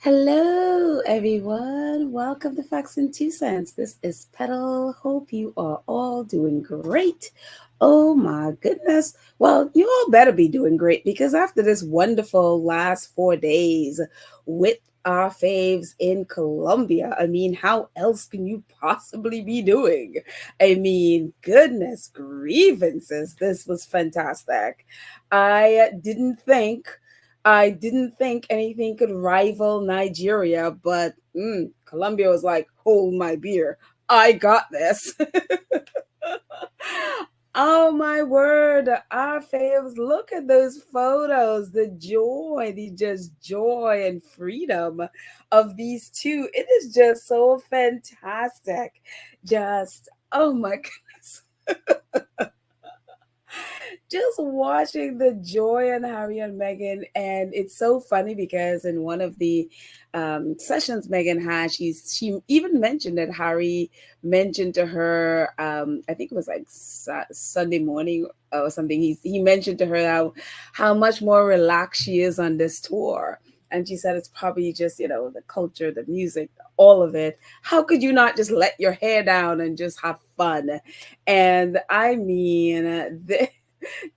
Hello, everyone. Welcome to Facts and Two Cents. This is Petal. Hope you are all doing great. Oh my goodness. Well, you all better be doing great because after this wonderful last 4 days with our faves in Colombia, how else can you possibly be doing? Goodness grievances. This was fantastic. I didn't think I didn't think anything could rival Nigeria, but Colombia was like, hold my beer. I got this. Oh my word, our faves, look at those photos, the joy, the just joy and freedom of these two. It is just so fantastic. Just, oh my goodness. Just watching the joy in Harry and Meghan, and it's so funny because in one of the sessions Meghan had, she even mentioned that Harry mentioned to her, I think it was like Sunday morning or something. He mentioned to her how much more relaxed she is on this tour. And she said it's probably just, the culture, the music, all of it. How could you not just let your hair down and just have fun? And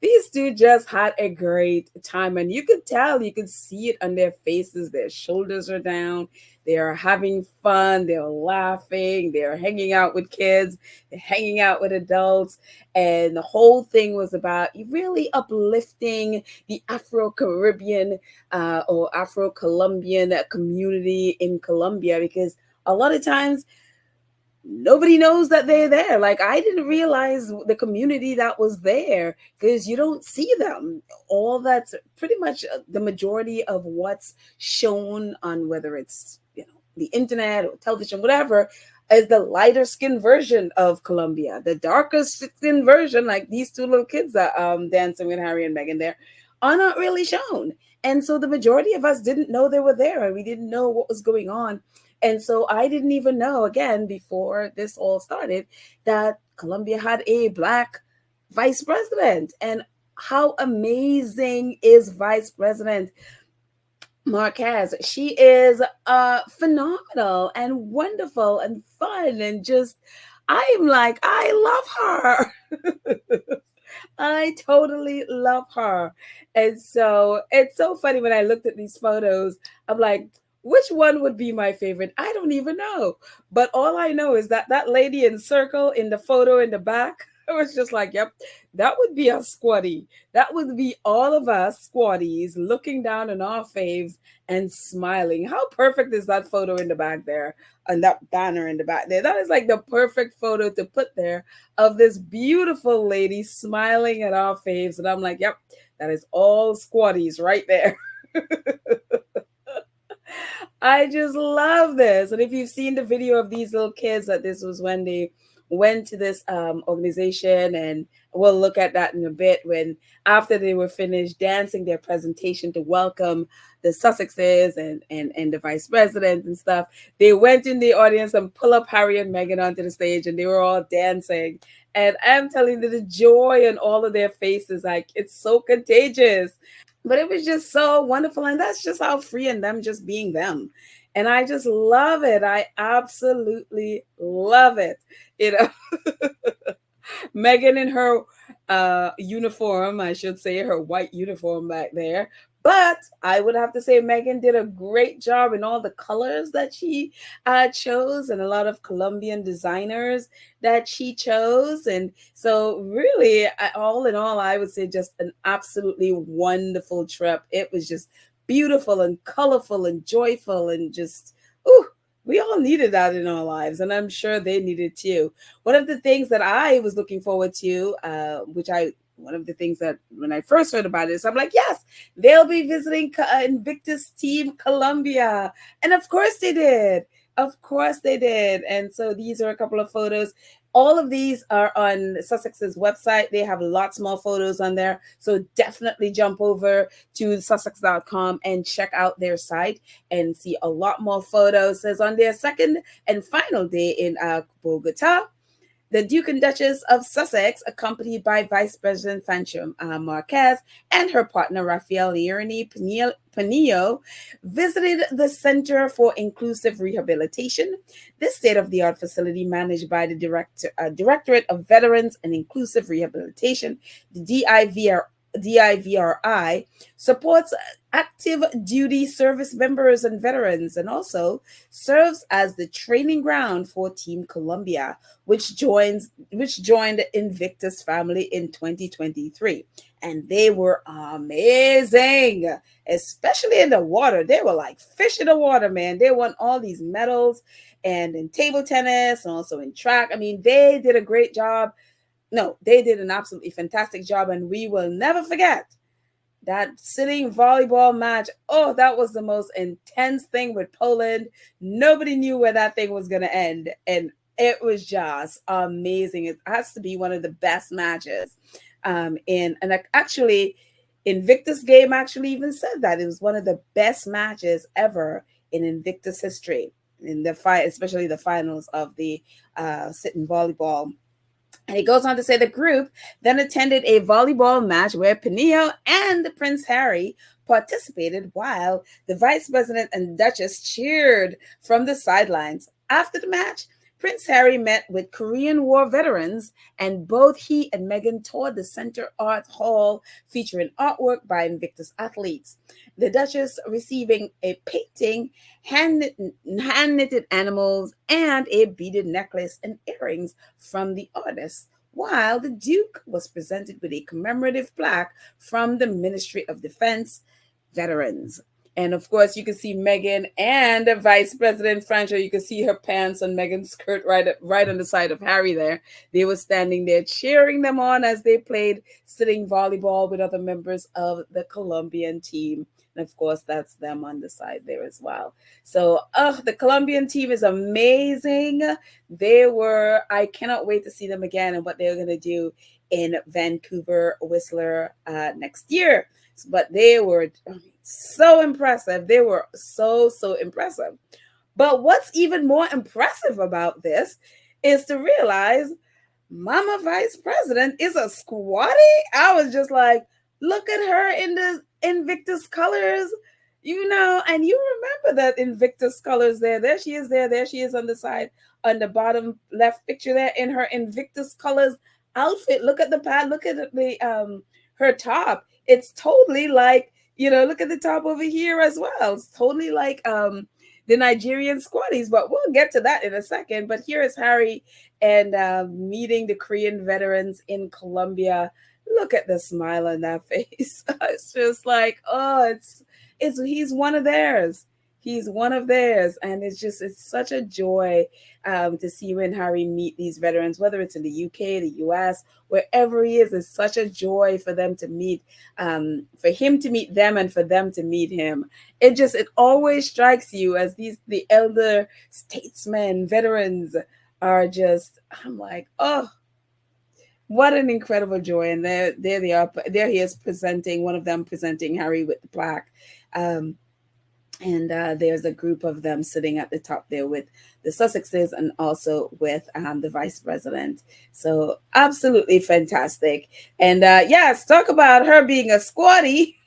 these two just had a great time, and you could tell, you could see it on their faces. Their shoulders are down, they are having fun, they're laughing, they're hanging out with kids, they're hanging out with adults. And the whole thing was about really uplifting the Afro-Caribbean or Afro-Colombian community in Colombia, because a lot of times nobody knows that they're there. Like, I didn't realize the community that was there because you don't see them. All that's pretty much the majority of what's shown on, whether it's the internet or television, whatever, is the lighter skin version of Colombia. The darker skin version, like these two little kids that dancing with Harry and Meghan there, are not really shown. And so the majority of us didn't know they were there, and we didn't know what was going on. And so I didn't even know, again, before this all started, that Colombia had a Black vice president. And how amazing is Vice President Márquez? She is phenomenal and wonderful and fun, and just, I'm like, I love her. I totally love her. And so it's so funny when I looked at these photos, I'm like, which one would be my favorite? I don't even know. But all I know is that that lady in circle in the photo in the back, I was just like, yep, that would be a squatty. That would be all of us squatties looking down on our faves and smiling. How perfect is that photo in the back there and that banner in the back there? That is like the perfect photo to put there of this beautiful lady smiling at our faves. And I'm like, yep, that is all squatties right there. I just love this. And if you've seen the video of these little kids, that this was when they went to this organization, and we'll look at that in a bit, when after they were finished dancing their presentation to welcome the Sussexes and the vice president and stuff, they went in the audience and pull up Harry and Meghan onto the stage, and they were all dancing. And I'm telling you, the joy in all of their faces, like, it's so contagious. But it was just so wonderful, and that's just how free, and them just being them. And I just love it. I absolutely love it. You know, Meghan in her uniform, I should say, her white uniform back there. But I would have to say Meghan did a great job in all the colors that she chose, and a lot of Colombian designers that she chose. And so really, all in all, I would say just an absolutely wonderful trip. It was just beautiful and colorful and joyful, and just, ooh, we all needed that in our lives, and I'm sure they needed too. One of the things that I was looking forward to, one of the things that when I first heard about this, I'm like, yes, they'll be visiting Invictus Team Colombia. And of course they did. Of course they did. And so these are a couple of photos. All of these are on Sussex's website. They have lots more photos on there. So definitely jump over to sussex.com and check out their site and see a lot more photos. It says on their second and final day in Bogota, The Duke and Duchess of Sussex, accompanied by Vice President Franco Marquez and her partner Rafael Leone Pinillo, visited the Center for Inclusive Rehabilitation. This state-of-the-art facility, managed by the Directorate of Veterans and Inclusive Rehabilitation, the DIVRI, supports active duty service members and veterans, and also serves as the training ground for Team Colombia, which joined the Invictus family in 2023. And they were amazing, especially in the water. They were like fish in the water, man. They won all these medals, and in table tennis and also in track. I mean, they did a great job. No, they did an absolutely fantastic job, and we will never forget that sitting volleyball match. Oh, that was the most intense thing with Poland. Nobody knew where that thing was going to end, and it was just amazing. It has to be one of the best matches. And actually, Invictus Game actually even said that it was one of the best matches ever in Invictus history, in the fight, especially the finals of the sitting volleyball. And he goes on to say the group then attended a volleyball match where Pinillo and Prince Harry participated, while the vice president and Duchess cheered from the sidelines. After the match, Prince Harry met with Korean War veterans, and both he and Meghan toured the Center Art Hall featuring artwork by Invictus athletes. The Duchess receiving a painting, hand-knitted animals, and a beaded necklace and earrings from the artist, while the Duke was presented with a commemorative plaque from the Ministry of Defense Veterans. And of course, you can see Meghan and the Vice President Franco. You can see her pants on Meghan's skirt right on the side of Harry there. They were standing there cheering them on as they played sitting volleyball with other members of the Colombian team. And of course, that's them on the side there as well. So, the Colombian team is amazing. I cannot wait to see them again and what they're going to do in Vancouver, Whistler next year. But they were so impressive. They were so impressive. But what's even more impressive about this is to realize Mama Vice President is a squatty. I was just like, look at her in the Invictus colors, and you remember that Invictus colors there. There she is there. There she is on the side, on the bottom left picture there in her Invictus colors outfit. Look at the pad. Look at the her top. It's totally like, look at the top over here as well. It's totally like the Nigerian squatties, but we'll get to that in a second. But here is Harry and meeting the Korean veterans in Colombia. Look at the smile on that face. It's just like, he's one of theirs. He's one of theirs. And it's such a joy to see you and Harry meet these veterans, whether it's in the UK, the US, wherever he is. It's such a joy for them to meet, for him to meet them and for them to meet him. It always strikes you as the elder statesmen, veterans are just, I'm like, oh, what an incredible joy. And there they are. There he is presenting, one of them presenting Harry with the plaque. And there's a group of them sitting at the top there with the Sussexes and also with the vice president. So absolutely fantastic. And yes, talk about her being a squatty.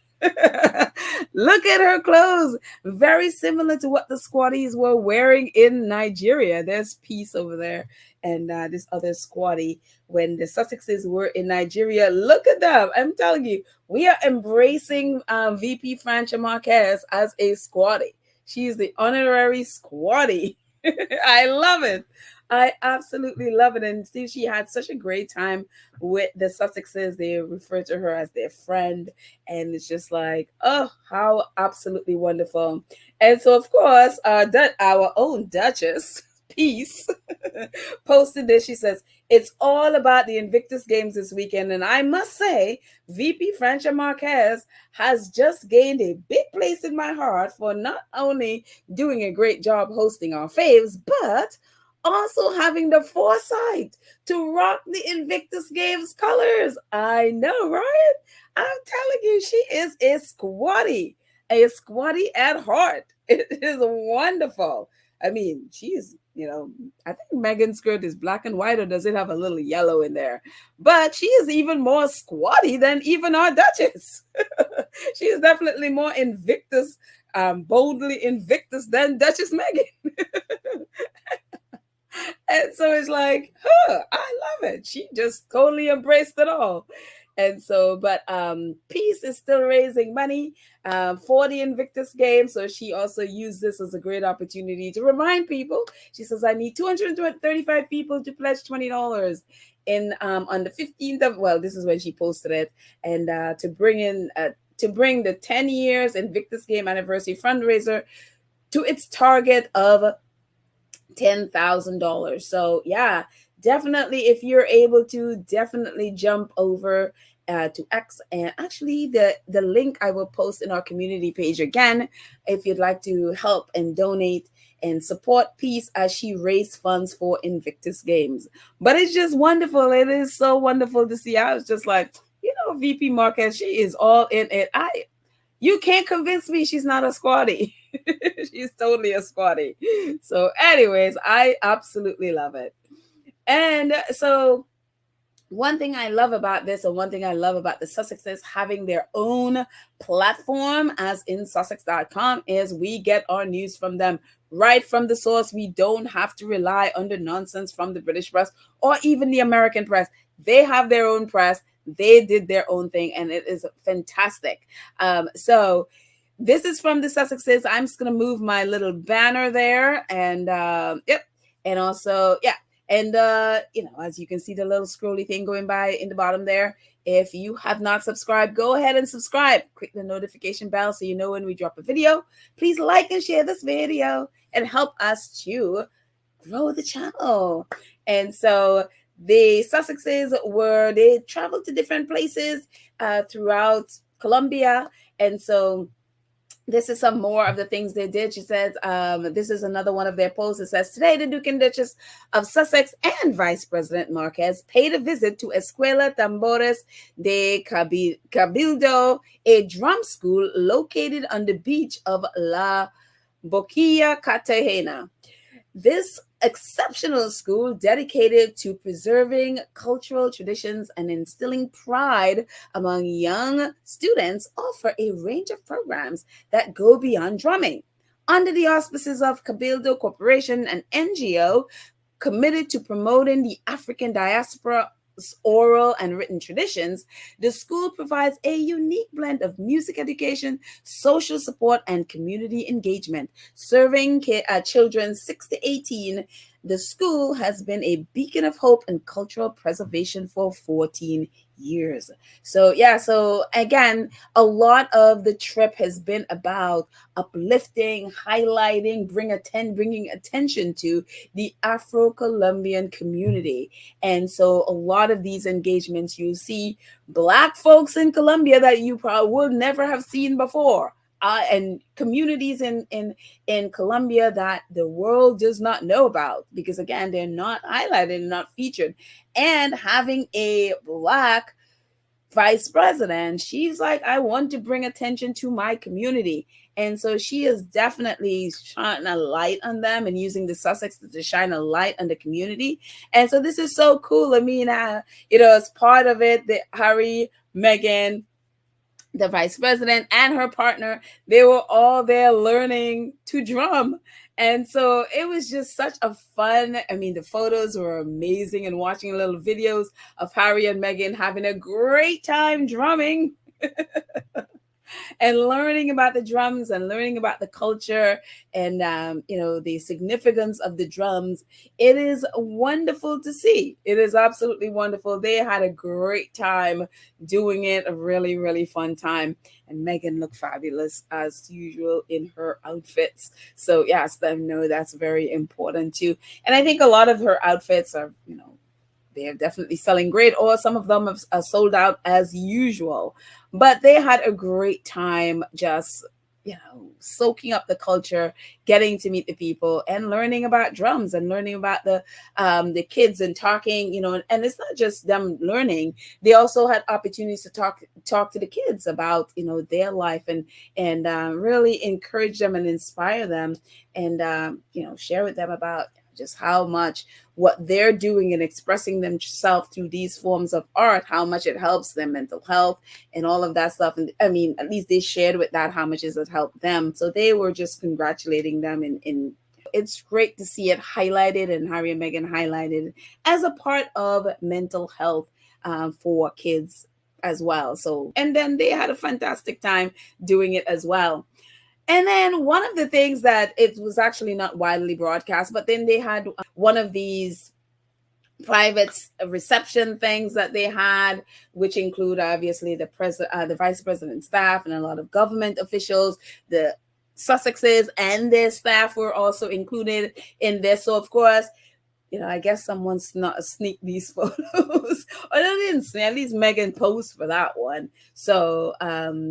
Look at her clothes. Very similar to what the squatties were wearing in Nigeria. There's Peace over there. And this other squatty when the Sussexes were in Nigeria. Look at them. I'm telling you, we are embracing VP Franco Marquez as a squatty. She's the honorary squatty. I love it. I absolutely love it. And see, she had such a great time with the Sussexes. They refer to her as their friend. And it's just like, oh, how absolutely wonderful. And so, of course, our own Duchess, Peace, posted this. She says, it's all about the Invictus Games this weekend. And I must say, VP Franco Marquez has just gained a big place in my heart for not only doing a great job hosting our faves, but also having the foresight to rock the Invictus Games colors. I know, right? I'm telling you, she is a squatty at heart. It is wonderful. I mean, she's you know, I think Megan's skirt is black and white, or does it have a little yellow in there? But she is even more squatty than even our Duchess. She is definitely more Invictus, boldly Invictus than Duchess Megan. And so it's like, I love it. She just totally embraced it all. And so, but Peace is still raising money for the Invictus Games. So she also used this as a great opportunity to remind people. She says, I need 235 people to pledge $20 in on the 15th of, well, this is when she posted it, and to bring the 10 years Invictus Game anniversary fundraiser to its target of $10,000. So yeah, definitely, if you're able to, definitely jump over to X, and actually the link I will post in our community page again if you'd like to help and donate and support Peace as she raised funds for Invictus Games. But it's just wonderful. It is so wonderful to see. I was just like, VP Marquez, she is all in it. You can't convince me she's not a squatty. She's totally a squatty. So, anyways, I absolutely love it. And so, one thing I love about this, and one thing I love about the Sussexes having their own platform, as in Sussex.com, is we get our news from them right from the source. We don't have to rely on the nonsense from the British press or even the American press. They have their own press. They did their own thing, and it is fantastic. So this is from the Sussexes. I'm just going to move my little banner there, and yep. And also, yeah. And, as you can see the little scrolly thing going by in the bottom there. If you have not subscribed, go ahead and subscribe. Click the notification bell so you know when we drop a video. Please like and share this video and help us to grow the channel. And so the Sussexes they traveled to different places throughout Colombia. And so this is some more of the things they did. She says, this is another one of their posts. It says, today the Duke and Duchess of Sussex and Vice President Márquez paid a visit to Escuela Tambores de Cabildo, a drum school located on the beach of La Boquilla, Cartagena. This exceptional school, dedicated to preserving cultural traditions and instilling pride among young students, offer a range of programs that go beyond drumming. Under the auspices of Cabildo Corporation, an NGO committed to promoting the African diaspora oral and written traditions, the school provides a unique blend of music education, social support, and community engagement. Serving children 6 to 18, the school has been a beacon of hope and cultural preservation for 14 years. So yeah, so again, a lot of the trip has been about uplifting, highlighting, bringing attention to the Afro-Colombian community. And so a lot of these engagements, you see Black folks in Colombia that you probably would never have seen before. And communities in Colombia that the world does not know about, because again, they're not highlighted, not featured. And having a Black vice president, she's like, I want to bring attention to my community. And so she is definitely shining a light on them and using the Sussex to shine a light on the community. And so this is so cool. I mean, as part of it, the Harry, Meghan, the vice president, and her partner, they were all there learning to drum. And so it was just such a fun, the photos were amazing, and watching little videos of Harry and Meghan having a great time drumming. And learning about the drums and learning about the culture and, the significance of the drums. It is wonderful to see. It is absolutely wonderful. They had a great time doing it, a really, really fun time. And Meghan looked fabulous as usual in her outfits. So yes, I know that's very important too. And I think a lot of her outfits are, they're definitely selling great, or some of them have sold out as usual. But they had a great time just, soaking up the culture, getting to meet the people and learning about drums and learning about the kids and talking, and it's not just them learning. They also had opportunities to talk to the kids about, their life and really encourage them and inspire them and, share with them about just how much what they're doing and expressing themselves through these forms of art, how much it helps their mental health and all of that stuff. And I mean, at least they shared with that how much it helped them. So they were just congratulating them in it's great to see it highlighted, and Harry and Meghan highlighted as a part of mental health for kids as well. So, and then they had a fantastic time doing it as well. And then one of the things that it was actually not widely broadcast, but then they had one of these private reception things that they had, which include obviously the vice president's staff and a lot of government officials. The Sussexes and their staff were also included in this. So of course, I guess someone's not sneak these photos, or they didn't sneak. At least Meghan posed for that one. So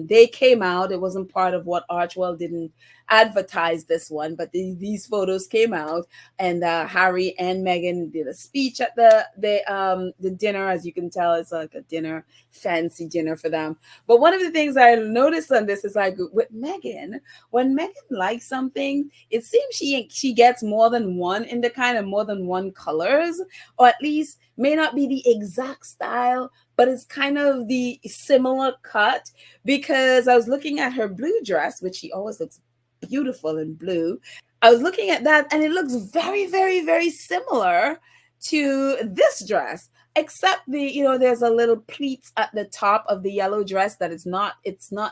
they came out. It wasn't part of what Archwell didn't advertise this one, but these photos came out, and Harry and Meghan did a speech at the dinner. As you can tell, it's like a dinner, fancy dinner for them. But one of the things I noticed on this is like with Meghan, when Meghan likes something, it seems she gets more than one in the kind of more than one colors, or at least may not be the exact style, but it's kind of the similar cut. Because I was looking at her blue dress, which she always looks beautiful in blue. I was looking at that, and it looks very, very, very similar to this dress, except there's a little pleats at the top of the yellow dress that it's not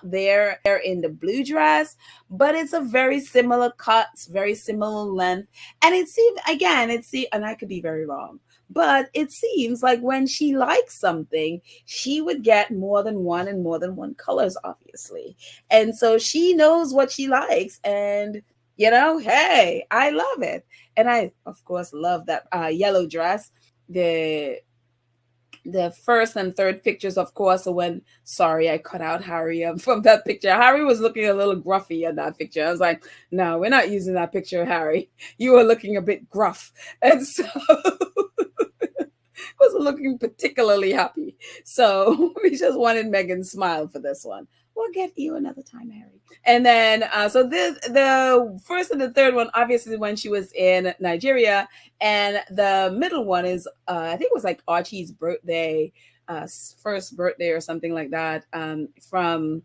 there in the blue dress, but it's a very similar cut, very similar length. And it seemed, again, and I could be very wrong, but it seems like when she likes something, she would get more than one and more than one colors, obviously. And so she knows what she likes, and hey, I love it. And I, of course, love that yellow dress. The first and third pictures, of course, are when, sorry, I cut out Harry from that picture. Harry was looking a little gruffy in that picture. I was like, no, we're not using that picture, Harry. You were looking a bit gruff. And so wasn't looking particularly happy. So we just wanted Meghan's smile for this one. We'll get you another time, Harry. And then, so the first and the third one, obviously, when she was in Nigeria, and the middle one is, I think it was like Archie's birthday, first birthday or something like that, from.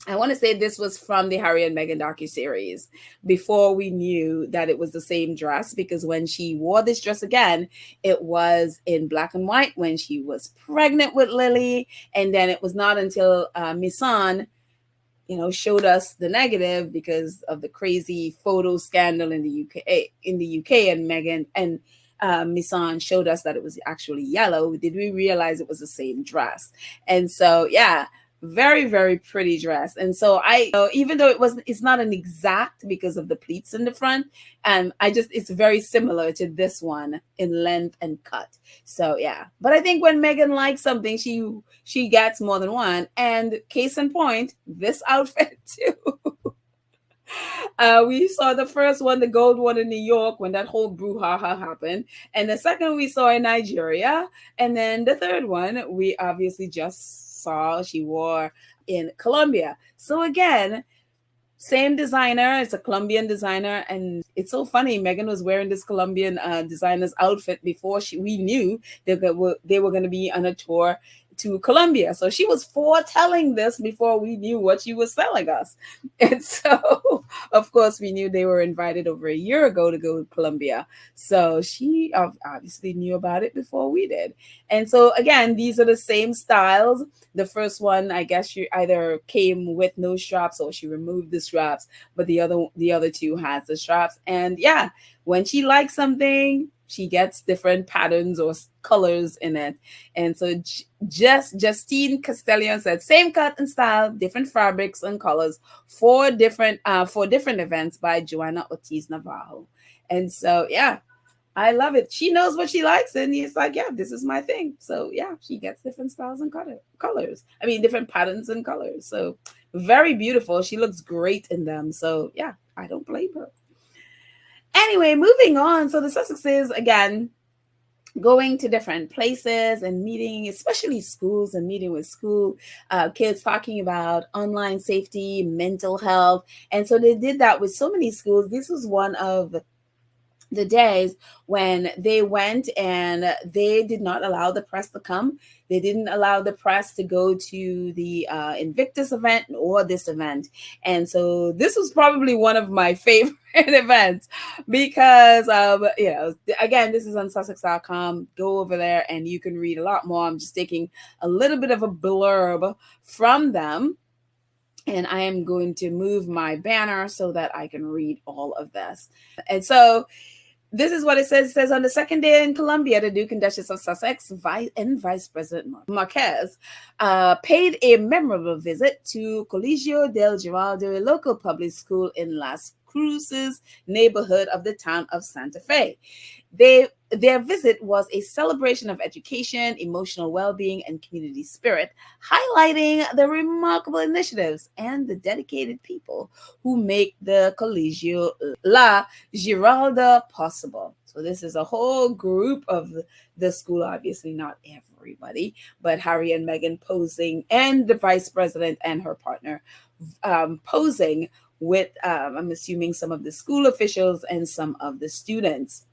I want to say this was from the Harry and Meghan docuseries, before we knew that it was the same dress, because when she wore this dress again, it was in black and white when she was pregnant with Lily. And then it was not until Misan, showed us the negative because of the crazy photo scandal in the UK, and Meghan and Misan showed us that it was actually yellow. Did we realize it was the same dress? And so, yeah, very, very pretty dress. And so even though it's not an exact because of the pleats in the front, and it's very similar to this one in length and cut. So yeah, but I think when Meghan likes something, she gets more than one. And case in point, this outfit too. We saw the first one, the gold one in New York, when that whole brouhaha happened. And the second we saw in Nigeria. And then the third one, we obviously just saw she wore in Colombia. So again, same designer. It's a Colombian designer. And it's so funny. Meghan was wearing this Colombian designer's outfit before we knew they were going to be on a tour to Colombia. So she was foretelling this before we knew what she was selling us. And so, of course, we knew they were invited over a year ago to go to Colombia. So she obviously knew about it before we did. And so, again, these are the same styles. The first one, I guess, she either came with no straps or she removed the straps, but the other two has the straps. And yeah, when she likes something, she gets different patterns or colors in it. And so Justine Castellion said, same cut and style, different fabrics and colors for different events by Joanna Ortiz Navarro. And so, yeah, I love it. She knows what she likes, and it's like, yeah, this is my thing. So yeah, she gets different styles and colors. I mean, different patterns and colors. So very beautiful. She looks great in them. So yeah, I don't blame her. Anyway, moving on. So the Sussexes, again, going to different places and meeting, especially schools, and meeting with school kids, talking about online safety, mental health. And so they did that with so many schools. This was one of the days when they went and they did not allow the press to come. They didn't allow the press to go to the Invictus event or this event. And so this was probably one of my favorite events because, again, this is on Sussex.com. Go over there and you can read a lot more. I'm just taking a little bit of a blurb from them. And I am going to move my banner so that I can read all of this. And so this is what it says. It says, on the second day in Colombia, the Duke and Duchess of Sussex and Vice President Márquez paid a memorable visit to Colegio del Giralda, a local public school in Las Cruces neighborhood of the town of Santa Fe. Their visit was a celebration of education, emotional well-being, and community spirit, highlighting the remarkable initiatives and the dedicated people who make the Colegio La Giralda possible. So this is a whole group of the school, obviously not everybody, but Harry and Meghan posing, and the vice president and her partner posing with, I'm assuming, some of the school officials and some of the students.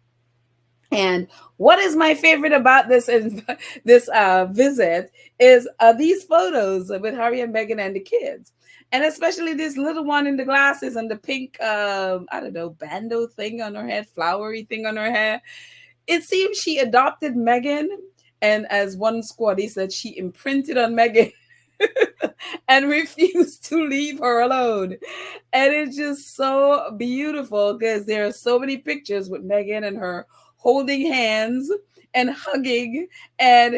And what is my favorite about this visit is these photos with Harry and Meghan and the kids. And especially this little one in the glasses and the pink, bandeau thing on her head, flowery thing on her hair. It seems she adopted Meghan. And as one squaddy said, she imprinted on Meghan and refused to leave her alone. And it's just so beautiful because there are so many pictures with Meghan and her holding hands and hugging, and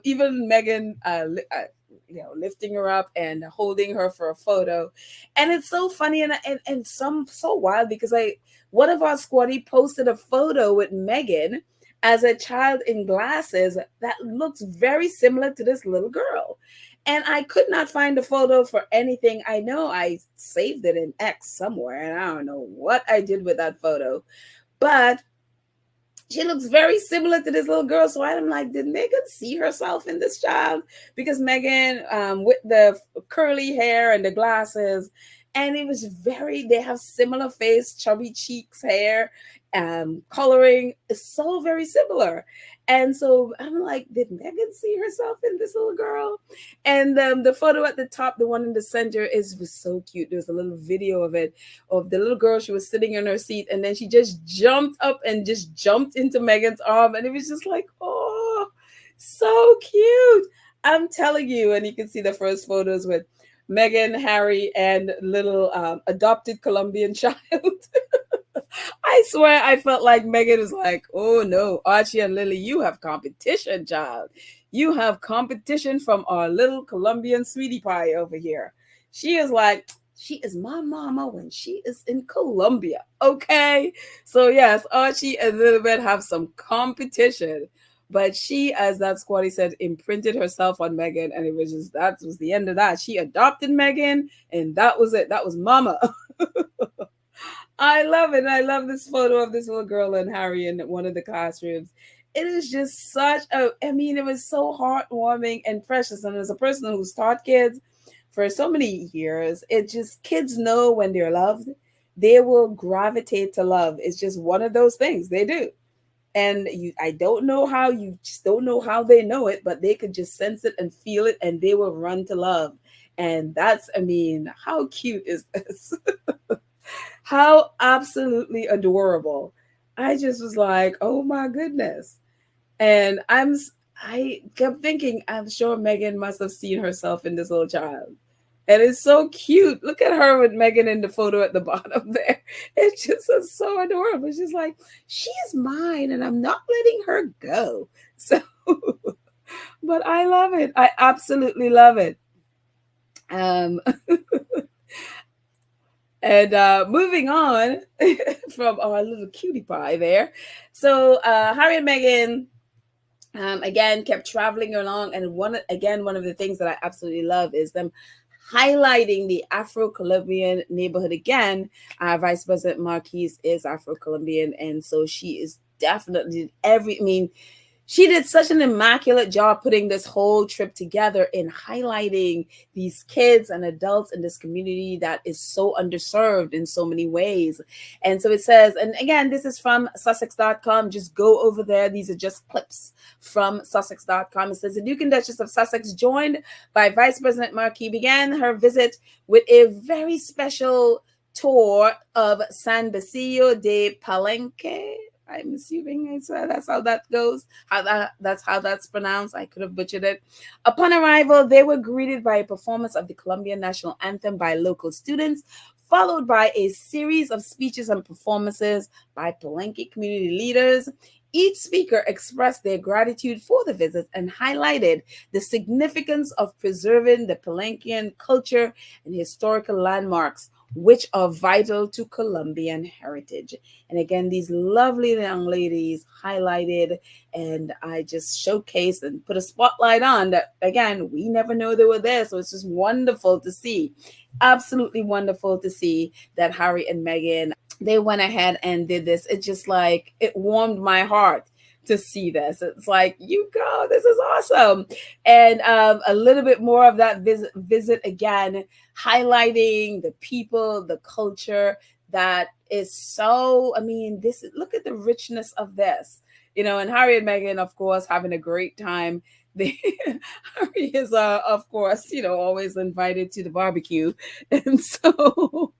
even Meghan, lifting her up and holding her for a photo. And it's so funny and so wild because one of our squaddy posted a photo with Meghan as a child in glasses that looks very similar to this little girl. And I could not find the photo for anything. I know I saved it in X somewhere, and I don't know what I did with that photo, but she looks very similar to this little girl. So I'm like, did Meghan see herself in this child? Because Meghan, with the curly hair and the glasses, and it was they have similar face, chubby cheeks, hair, coloring is so very similar. And so I'm like, did Meghan see herself in this little girl? And the photo at the top, the one in the center, was so cute. There's a little video of it, of the little girl. She was sitting in her seat, and then she just jumped up and just jumped into Meghan's arm. And it was just like, oh, so cute. I'm telling you. And you can see the first photos with Meghan, Harry, and little adopted Colombian child. I swear I felt like Meghan was like, oh no, Archie and Lily, you have competition, child. You have competition from our little Colombian sweetie pie over here. She is like, she is my mama when she is in Colombia. Okay. So yes, Archie and Lilibet have some competition. But she, as that squaddy said, imprinted herself on Meghan, and it was just, that was the end of that. She adopted Meghan, and that was it. That was mama. I love it. I love this photo of this little girl and Harry in one of the classrooms. It is just it was so heartwarming and precious. And as a person who's taught kids for so many years, it just, kids know when they're loved, they will gravitate to love. It's just one of those things they do. And I don't know how, you just don't know how they know it, but they could just sense it and feel it, and they will run to love. And that's, how cute is this? How absolutely adorable. I just was like, oh my goodness. And I kept thinking, I'm sure Meghan must have seen herself in this little child. And it's so cute. Look at her with Meghan in the photo at the bottom there. It just is so adorable. She's like, she's mine and I'm not letting her go. So, but I love it. I absolutely love it. And moving on from our little cutie pie there. So Harry and Meghan, again, kept traveling along. And one of the things that I absolutely love is them highlighting the Afro-Colombian neighborhood again. Vice President Márquez is Afro-Colombian. And so she is definitely She did such an immaculate job putting this whole trip together in highlighting these kids and adults in this community that is so underserved in so many ways. And so it says, and again, this is from Sussex.com. Just go over there. These are just clips from Sussex.com. It says the Duke and Duchess of Sussex, joined by Vice President Márquez, began her visit with a very special tour of San Basilio de Palenque. I'm assuming that's how that goes. That's how that's pronounced. I could have butchered it. Upon arrival, they were greeted by a performance of the Colombian national anthem by local students, followed by a series of speeches and performances by Palenque community leaders. Each speaker expressed their gratitude for the visit and highlighted the significance of preserving the Palenquean culture and historical landmarks, which are vital to Colombian heritage. And again, these lovely young ladies highlighted, and I just showcased and put a spotlight on that. Again, we never know they were there. So it's just wonderful to see. Absolutely wonderful to see that Harry and Meghan, they went ahead and did this. It just like, it warmed my heart to see this. It's like, you go, this is awesome. And a little bit more of that visit again, highlighting the people, the culture that is so, I mean, this, look at the richness of this, and Harry and Meghan, of course, having a great time. Harry is, of course, always invited to the barbecue. And so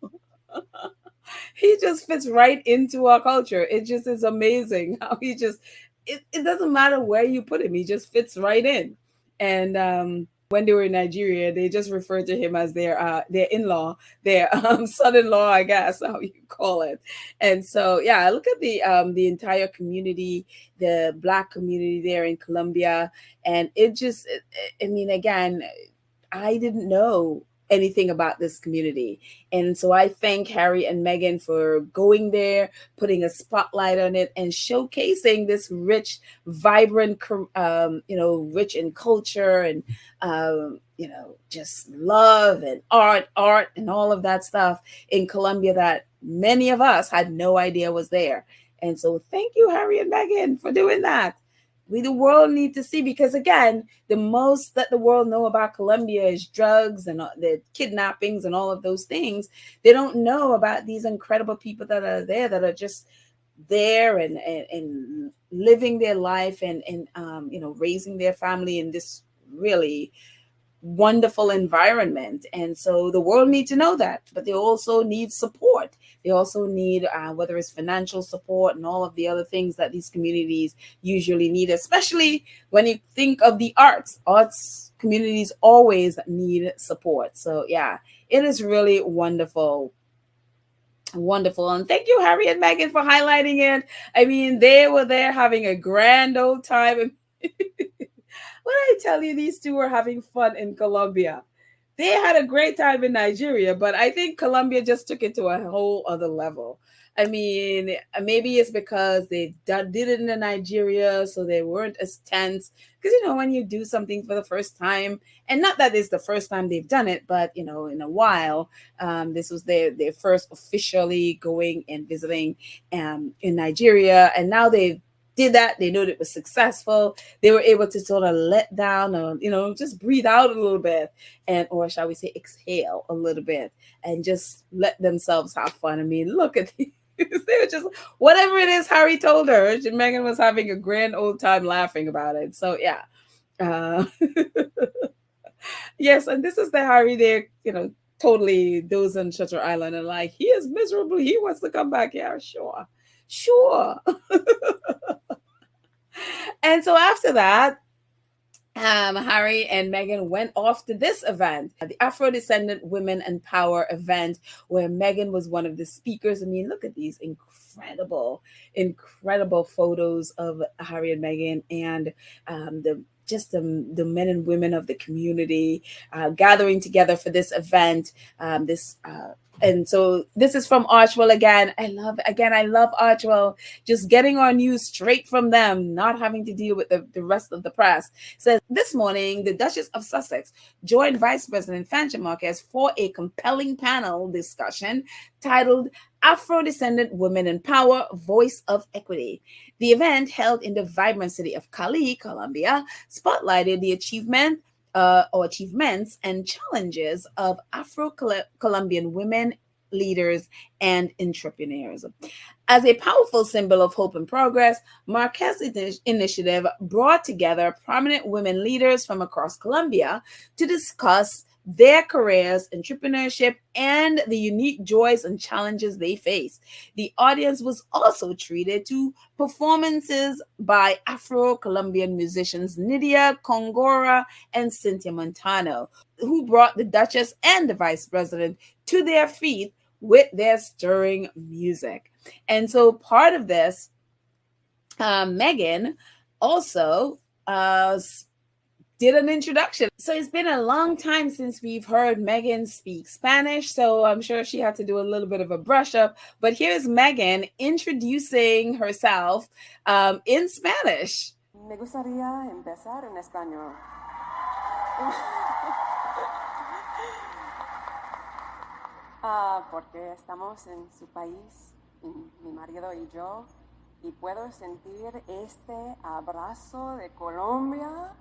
he just fits right into our culture. It just is amazing how he just, it doesn't matter where you put him. He just fits right in. And when they were in Nigeria, they just referred to him as their in-law, their son-in-law, I guess, how you call it. And so, yeah, look at the entire community, the Black community there in Colombia. And it just, I mean, again, I didn't know anything about this community. And so I thank Harry and Meghan for going there, putting a spotlight on it, and showcasing this rich, vibrant, rich in culture and, just love and art and all of that stuff in Colombia that many of us had no idea was there. And so thank you, Harry and Meghan, for doing that. The world need to see, because again, the most that the world know about Colombia is drugs and the kidnappings and all of those things. They don't know about these incredible people that are there, that are just there and living their life and raising their family in this really wonderful environment. And so the world needs to know that, but they also need support. They also need whether it's financial support and all of the other things that these communities usually need, especially when you think of the arts communities always need support. So yeah, it is really wonderful. And thank you, Harry and Meghan, for highlighting it. I mean, they were there having a grand old time. When I tell you, these two were having fun in Colombia. They had a great time in Nigeria, but I think Colombia just took it to a whole other level. I mean, maybe it's because they did it in Nigeria, so they weren't as tense. Because, when you do something for the first time, and not that it's the first time they've done it, but, in a while, this was their first officially going and visiting in Nigeria. And now they've did that. They knew it was successful. They were able to sort of let down or, just breathe out a little bit, or shall we say exhale a little bit, and just let themselves have fun. I mean, look at these. They were just, whatever it is Harry told her, Meghan was having a grand old time laughing about it. So yeah. Yes, and this is the Harry there, totally those on Shutter Island and like, he is miserable. He wants to come back. Yeah, sure. And so after that, Harry and Meghan went off to this event, the Afro-Descendant Women and Power event, where Meghan was one of the speakers. I mean, look at these incredible photos of Harry and Meghan and the men and women of the community gathering together for this event. And so this is from Archwell again. I love Archwell, just getting our news straight from them, not having to deal with the rest of the press. Says this morning, the Duchess of Sussex joined Vice President Márquez for a compelling panel discussion titled Afro-descendant Women in Power, Voice of Equity. The event, held in the vibrant city of Cali, Colombia, spotlighted the achievements and challenges of Afro-Colombian women leaders and entrepreneurs. As a powerful symbol of hope and progress, Marquez's initiative brought together prominent women leaders from across Colombia to discuss their careers, entrepreneurship, and the unique joys and challenges they face. The audience was also treated to performances by Afro-Colombian musicians Nydia Congora and Cynthia Montano, who brought the Duchess and the Vice President to their feet with their stirring music. And so part of this, Meghan also did an introduction. So it's been a long time since we've heard Meghan speak Spanish, so I'm sure she had to do a little bit of a brush up. But here's Meghan introducing herself in Spanish. Me gustaría empezar en español. Porque estamos en su país, mi marido y yo, y puedo sentir este abrazo de Colombia.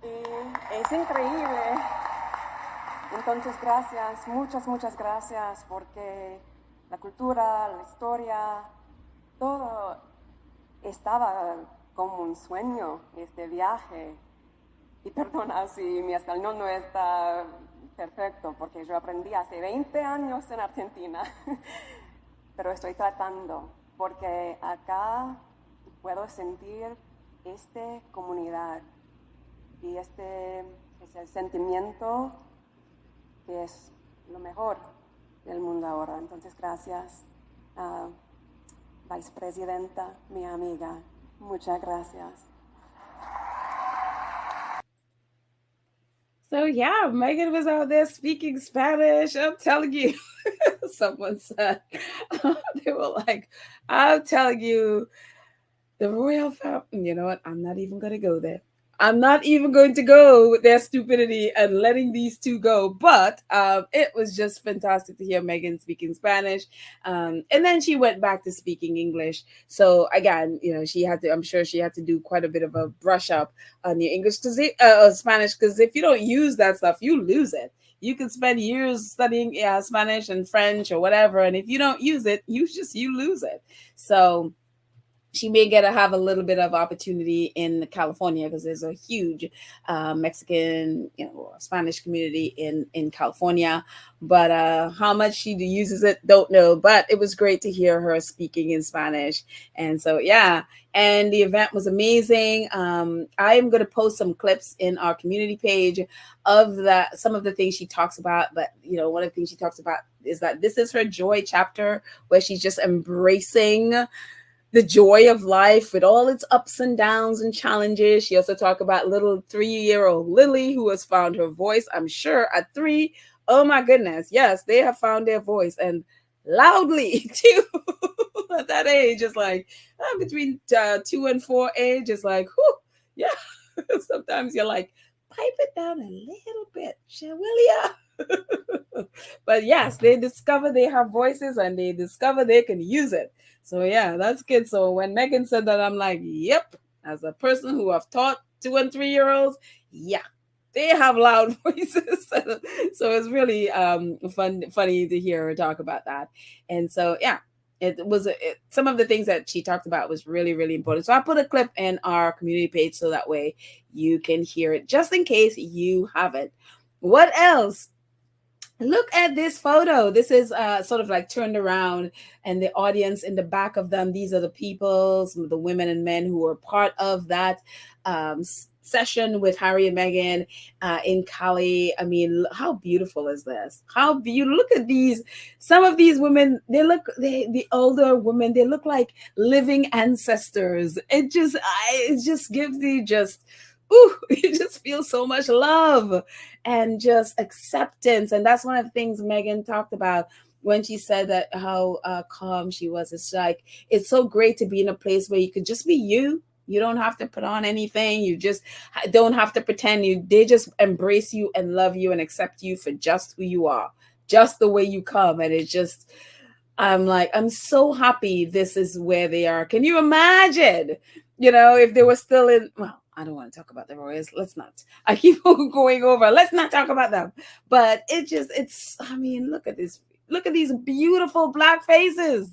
Y es increíble. Entonces, gracias, muchas gracias, porque la cultura, la historia, todo estaba como un sueño, este viaje. Y perdona si mi español no está perfecto, porque yo aprendí hace 20 años en Argentina, pero estoy tratando, porque acá puedo sentir esta comunidad y este es el sentimiento que es lo mejor del mundo ahora. Entonces, gracias, Vicepresidenta, mi amiga, muchas gracias. So yeah, Meghan was out there speaking Spanish. I'm telling you, someone said, they were like, I'm telling you, the royal family, you know what? I'm not even going to go there. I'm not even going to go with their stupidity and letting these two go. But it was just fantastic to hear Meghan speaking Spanish. And then she went back to speaking English. So again, you know, she had to, I'm sure she had to do quite a bit of a brush up on your English, Spanish, because if you don't use that stuff, you lose it. You can spend years studying Spanish and French or whatever. And if you don't use it, you lose it. So she may get to have a little bit of opportunity in California because there's a huge Mexican, Spanish community in California. But how much she uses it, don't know. But it was great to hear her speaking in Spanish. And so, yeah. And the event was amazing. I am going to post some clips in our community page of that, some of the things she talks about. But, one of the things she talks about is that this is her joy chapter where she's just embracing the joy of life with all its ups and downs and challenges. She also talked about little 3-year-old Lily, who has found her voice. I'm sure at 3, oh my goodness, yes, they have found their voice, and loudly too. At that age, it's like between 2 and 4 age, it's like, whew, yeah. Sometimes you're like, pipe it down a little bit, will ya? But yes, they discover they have voices and they discover they can use it. So yeah, that's good. So when Meghan said that, I'm like, yep, as a person who have taught 2 and 3-year-olds, yeah, they have loud voices. So it's really funny to hear her talk about that. And so, yeah, it was some of the things that she talked about was really, really important. So I put a clip in our community page so that way you can hear it, just in case you haven't. What else? Look at this photo. This is sort of like turned around, and the audience in the back of them, these are the people, some of the women and men who were part of that session with Harry and Meghan in Cali. I mean, how beautiful is this? How beautiful. Look at these. Some of these women, the older women, they look like living ancestors. It just gives you you just feel so much love and just acceptance. And that's one of the things Meghan talked about when she said that how calm she was. It's like, it's so great to be in a place where you could just be you. You don't have to put on anything. You just don't have to pretend. They just embrace you and love you and accept you for just who you are, just the way you come. And it's just, I'm like, I'm so happy this is where they are. Can you imagine, if they were still in, well, I don't want to talk about the Royals. Let's not. I keep going over. Let's not talk about them. But I mean, look at this. Look at these beautiful black faces.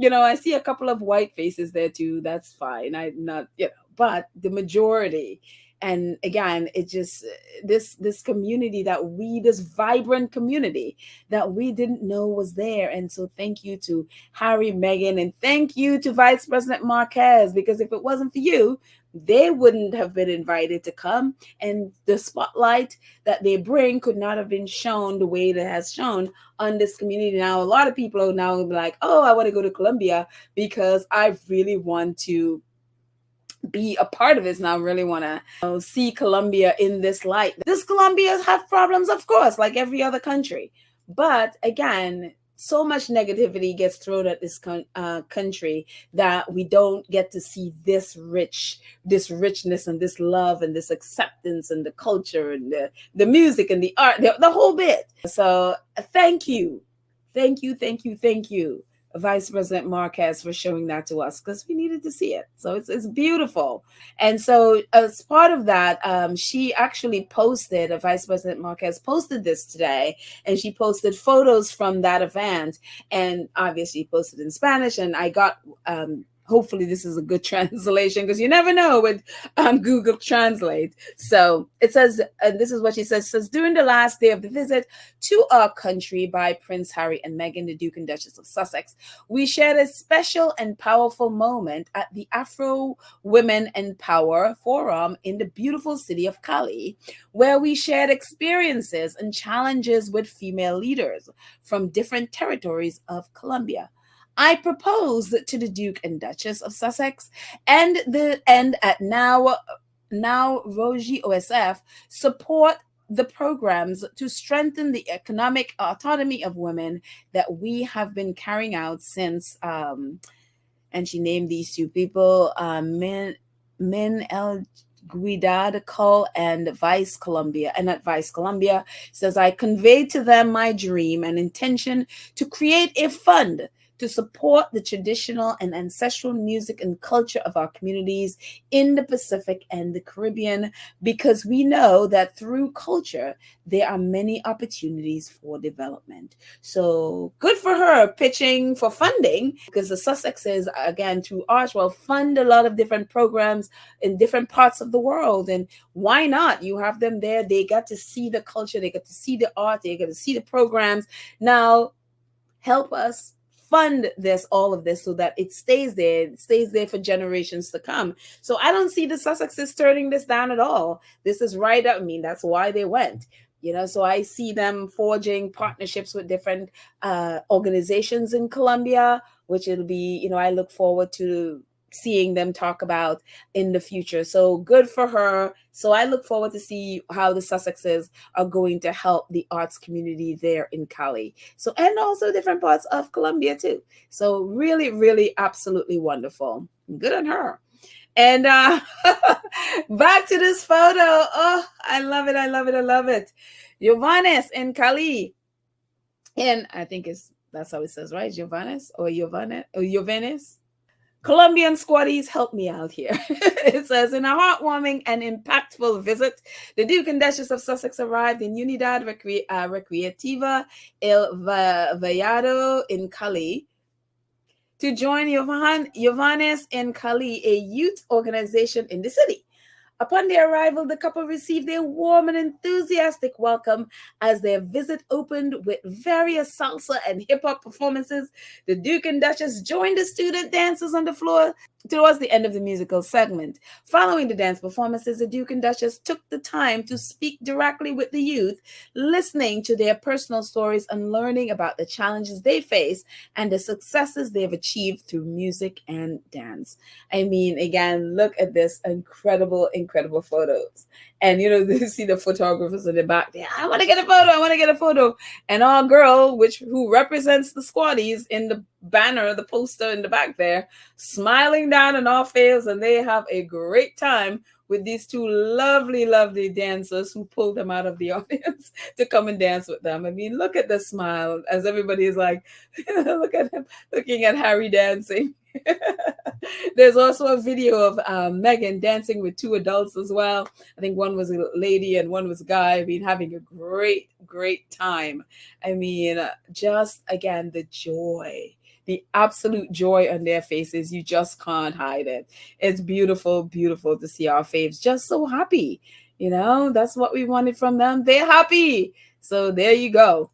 I see a couple of white faces there too. That's fine. I not, but the majority. And again, it just this community this vibrant community that we didn't know was there. And so thank you to Harry, Meghan, and thank you to Vice President Márquez, because if it wasn't for you, they wouldn't have been invited to come, and the spotlight that they bring could not have been shown the way that has shown on this community. Now a lot of people are now like, oh, I want to go to Colombia because I really want to be a part of this, and I really want to see Colombia in this light. Does Colombia have problems? Of course, like every other country. But again, so much negativity gets thrown at this country that we don't get to see this richness and this love and this acceptance and the culture and the music and the art, the whole bit. So thank you. Thank you, thank you, thank you, Vice President Márquez, for showing that to us, because we needed to see it. So it's beautiful. And so as part of that, she actually Vice President Márquez posted this today, and she posted photos from that event, and obviously posted in Spanish. And I got hopefully this is a good translation, because you never know with Google Translate. So it says, and this is what she says, during the last day of the visit to our country by Prince Harry and Meghan, the Duke and Duchess of Sussex, we shared a special and powerful moment at the Afro Women and Power Forum in the beautiful city of Cali, where we shared experiences and challenges with female leaders from different territories of Colombia. I proposed to the Duke and Duchess of Sussex and at now Rogi OSF support the programs to strengthen the economic autonomy of women that we have been carrying out since, and she named these two people, Min El Guidad Call and Vice Colombia. And at Vice Colombia says, I conveyed to them my dream and intention to create a fund to support the traditional and ancestral music and culture of our communities in the Pacific and the Caribbean, because we know that through culture, there are many opportunities for development. So good for her pitching for funding, because the Sussexes, again, through Archwell, fund a lot of different programs in different parts of the world. And why not? You have them there. They got to see the culture. They got to see the art. They got to see the programs. Now, help us fund all of this so that it stays there for generations to come. So I don't see the Sussexes turning this down at all. This is right up. I mean, that's why they went. So I see them forging partnerships with different organizations in Colombia, which it'll be, I look forward to seeing them talk about in the future. So good for her. So I look forward to see how the Sussexes are going to help the arts community there in Cali. So, and also different parts of Colombia too. So really, really absolutely wonderful. Good on her. And back to this photo. Oh, I love it. I love it. I love it. Giovannes in Cali. And I think that's how it says, right? Giovannes or Giovannes. Colombian squaddies, help me out here. It says, in a heartwarming and impactful visit, the Duke and Duchess of Sussex arrived in Unidad Recreativa El Vallado in Cali to join Giovannes in Cali, a youth organization in the city. Upon their arrival, the couple received a warm and enthusiastic welcome as their visit opened with various salsa and hip-hop performances. The Duke and Duchess joined the student dancers on the floor towards the end of the musical segment. Following the dance performances, the Duke and Duchess took the time to speak directly with the youth, listening to their personal stories and learning about the challenges they face and the successes they've achieved through music and dance. I mean, again, look at this incredible photos. And, you see the photographers in the back there. I want to get a photo. And our girl, who represents the squaddies in the banner, the poster in the back there, smiling down in our faces, and they have a great time with these two lovely, lovely dancers who pulled them out of the audience to come and dance with them. I mean, look at the smile as everybody is like, look at him looking at Harry dancing. There's also a video of Meghan dancing with two adults as well. I think one was a lady and one was a guy. I mean, having a great, great time. I mean, just again, the joy, the absolute joy on their faces. You just can't hide it. It's beautiful, beautiful to see our faves just so happy. You know, that's what we wanted from them. They're happy. So there you go.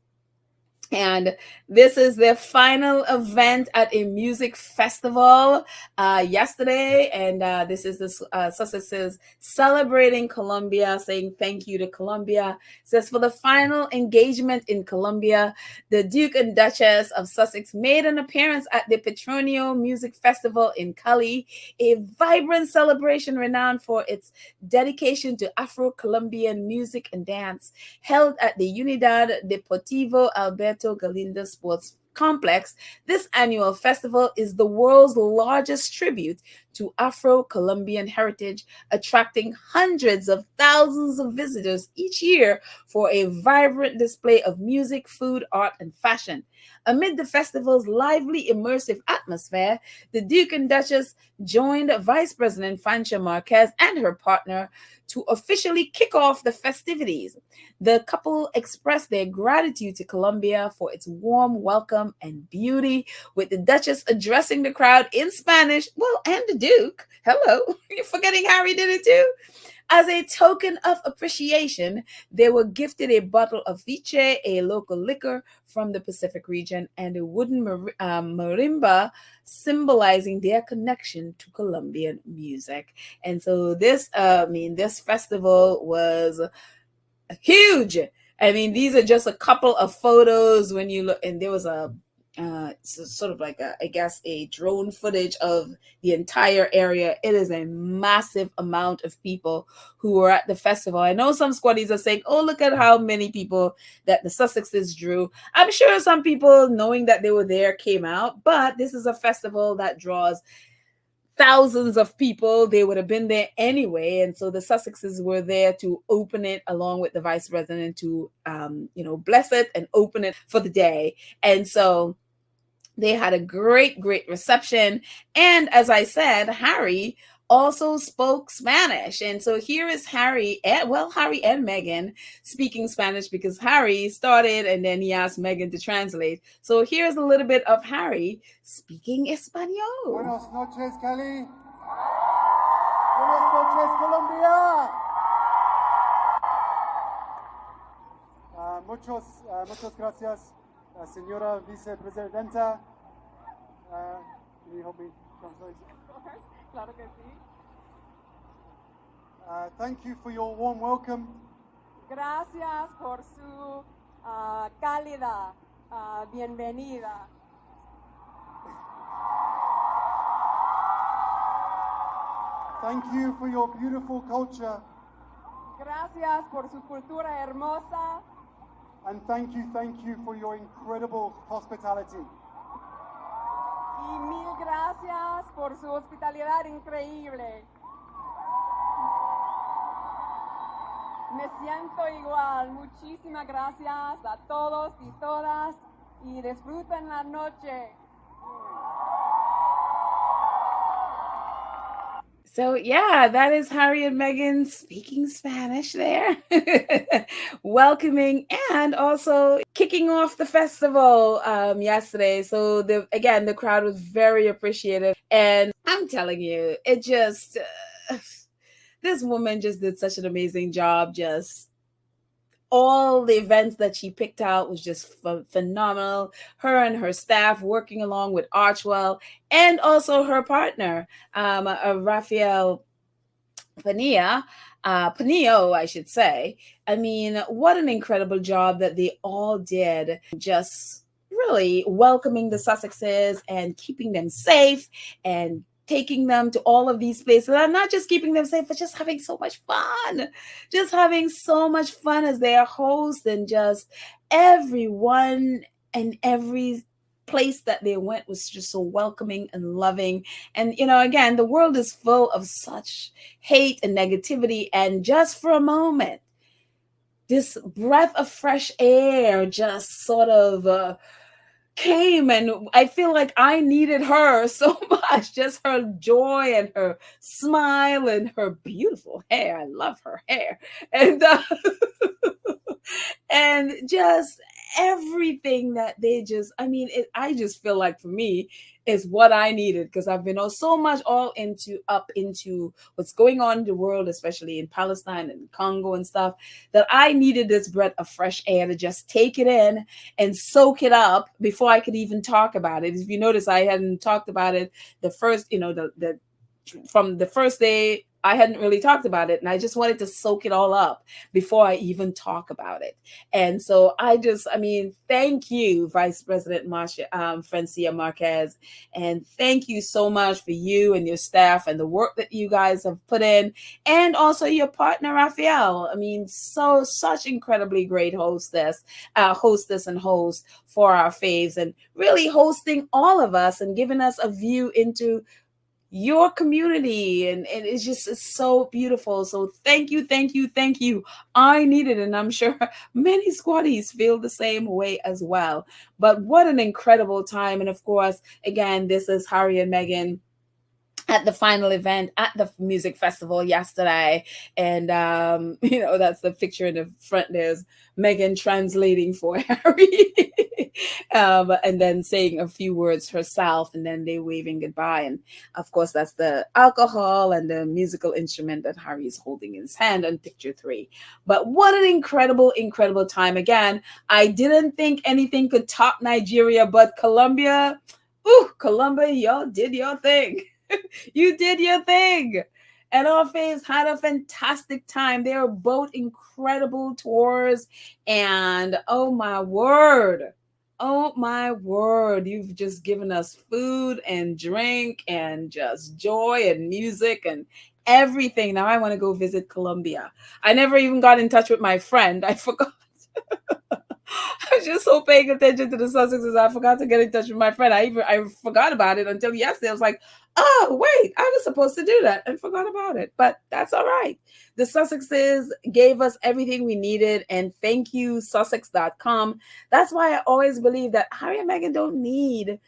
And this is their final event at a music festival yesterday. And this is the Sussexes celebrating Colombia, saying thank you to Colombia. It says for the final engagement in Colombia, the Duke and Duchess of Sussex made an appearance at the Petronio Music Festival in Cali, a vibrant celebration renowned for its dedication to Afro-Colombian music and dance, held at the Unidad Deportivo Alberto Galinda Sports Complex. This annual festival is the world's largest tribute to Afro-Colombian heritage, attracting hundreds of thousands of visitors each year for a vibrant display of music, food, art, and fashion. Amid the festival's lively, immersive atmosphere, the Duke and Duchess joined Vice President Márquez and her partner to officially kick off the festivities. The couple expressed their gratitude to Colombia for its warm welcome and beauty, with the Duchess addressing the crowd in Spanish, well, and the Duke. Hello, you're forgetting Harry did it too. As a token of appreciation, they were gifted a bottle of Viche, a local liquor from the Pacific region, and a wooden marimba symbolizing their connection to Colombian music. And so this festival was huge. I mean, these are just a couple of photos when you look, and there was a sort of like a drone footage of the entire area. It is a massive amount of people who were at the festival. I know some squaddies are saying, oh, look at how many people that the Sussexes drew. I'm sure some people, knowing that they were there, came out, but this is a festival that draws thousands of people. They would have been there anyway, and so the Sussexes were there to open it along with the vice president to bless it and open it for the day. And so they had a great, great reception. And as I said, Harry also spoke Spanish. And so here is Harry and Meghan speaking Spanish, because Harry started and then he asked Meghan to translate. So here's a little bit of Harry speaking Español. Buenas noches, Cali. Buenas noches, Colombia. Muchas gracias, señora vicepresidenta. Can you help me translate? Claro que sí. Thank you for your warm welcome. Gracias por su cálida bienvenida. Thank you for your beautiful culture. Gracias por su cultura hermosa. And thank you for your incredible hospitality. Y mil gracias por su hospitalidad increíble. Me siento igual. Muchísimas gracias a todos y todas y disfruten la noche. So yeah, that is Harry and Meghan speaking Spanish there, welcoming and also kicking off the festival yesterday. So the crowd was very appreciative, and I'm telling you, it just this woman just did such an amazing job. Just all the events that she picked out was just phenomenal. Her and her staff working along with Archwell and also her partner, Rafael Penillo, I should say. I mean, what an incredible job that they all did, just really welcoming the Sussexes and keeping them safe and taking them to all of these places, and not just keeping them safe, but just having so much fun, as their host, and just everyone and every place that they went was just so welcoming and loving. And, you know, again, the world is full of such hate and negativity. And just for a moment, this breath of fresh air just sort of came, and I feel like I needed her so much. Just her joy and her smile and her beautiful hair. I love her hair. And and just everything that they just, I mean, I just feel like for me is what I needed, because I've been so much all into what's going on in the world, especially in Palestine and Congo and stuff, that I needed this breath of fresh air to just take it in and soak it up before I could even talk about it. If you notice, I hadn't talked about it the first, you know, the from the first day. I hadn't really talked about it, and I just wanted to soak it all up before I even talk about it. And so I mean, thank you, Vice President Francia Márquez, and thank you so much for you and your staff and the work that you guys have put in, and also your partner Raphael. I mean, such incredibly great hostess and host for our faves, and really hosting all of us and giving us a view into your community, and it's so beautiful. So thank you. I need it, and I'm sure many squatties feel the same way as well. But what an incredible time. And of course, again, this is Harry and Meghan at the final event at the music festival yesterday. And you know, that's the picture in the front. There's Meghan translating for Harry. And then saying a few words herself, and then they waving goodbye. And of course, that's the alcohol and the musical instrument that Harry is holding in his hand on picture 3. But what an incredible time. Again, I didn't think anything could top Nigeria, but Colombia, y'all did your thing. You did your thing. And our faves had a fantastic time. They were both incredible tours. And oh my word, you've just given us food and drink and just joy and music and everything. Now I want to go visit Colombia. I never even got in touch with my friend. I forgot. I was just so paying attention to the Sussexes. I forgot to get in touch with my friend. I forgot about it until yesterday. I was like, oh, wait, I was supposed to do that and forgot about it. But that's all right. The Sussexes gave us everything we needed. And thank you, Sussex.com. That's why I always believe that Harry and Meghan don't need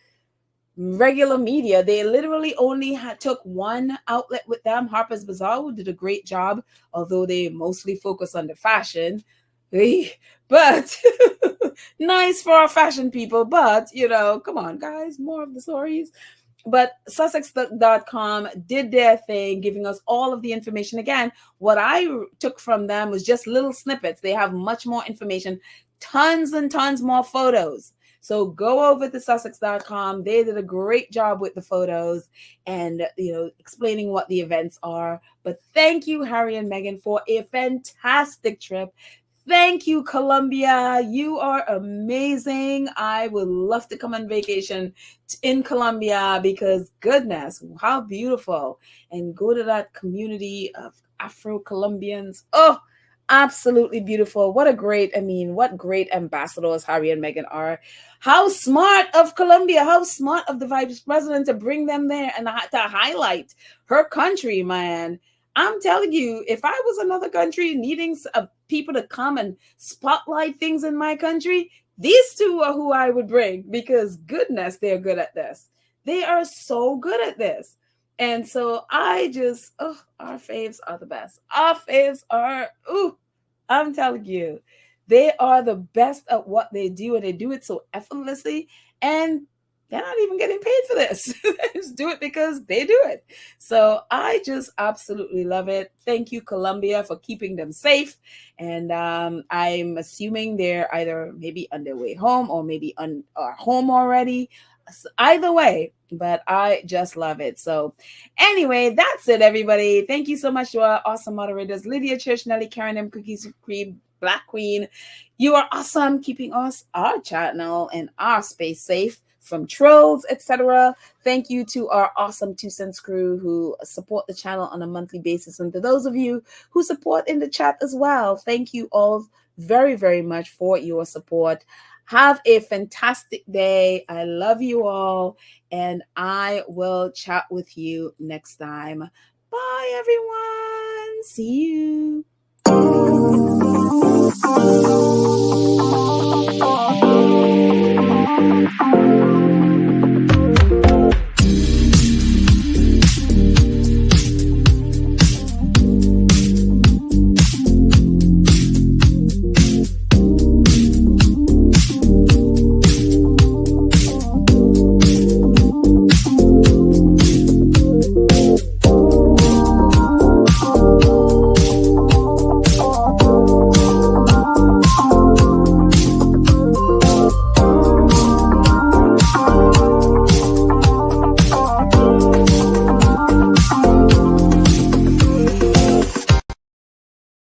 regular media. They literally only took one outlet with them, Harper's Bazaar, who did a great job, although they mostly focus on the fashion. But nice for our fashion people. But, you know, come on, guys, more of the stories. But Sussex.com did their thing, giving us all of the information. Again, what I took from them was just little snippets. They have much more information, tons and tons more photos. So go over to Sussex.com. They did a great job with the photos and, you know, explaining what the events are. But thank you, Harry and Meghan, for a fantastic trip. Thank you, Colombia. You are amazing. I would love to come on vacation in Colombia, because goodness, how beautiful. And go to that community of Afro-Colombians. Oh, absolutely beautiful. What great ambassadors Harry and Meghan are. How smart of Colombia, how smart of the vice president to bring them there and to highlight her country, man. I'm telling you, if I was another country needing people to come and spotlight things in my country, these two are who I would bring, because goodness, they're good at this. They are so good at this. And so our faves are the best. Our faves are, I'm telling you, they are the best at what they do, and they do it so effortlessly. And they're not even getting paid for this. They just do it because they do it. So I just absolutely love it. Thank you, Colombia, for keeping them safe. And I'm assuming they're either maybe on their way home or maybe are home already. Either way, but I just love it. So anyway, that's it, everybody. Thank you so much to our awesome moderators, Lydia Church, Nelly, Karen M, Cookies Cream, Black Queen. You are awesome, keeping us, our channel, and our space safe from trolls, etc. Thank you to our awesome 2 Cents crew who support the channel on a monthly basis. And to those of you who support in the chat as well, thank you all very, very much for your support. Have a fantastic day. I love you all, and I will chat with you next time. Bye, everyone. See you.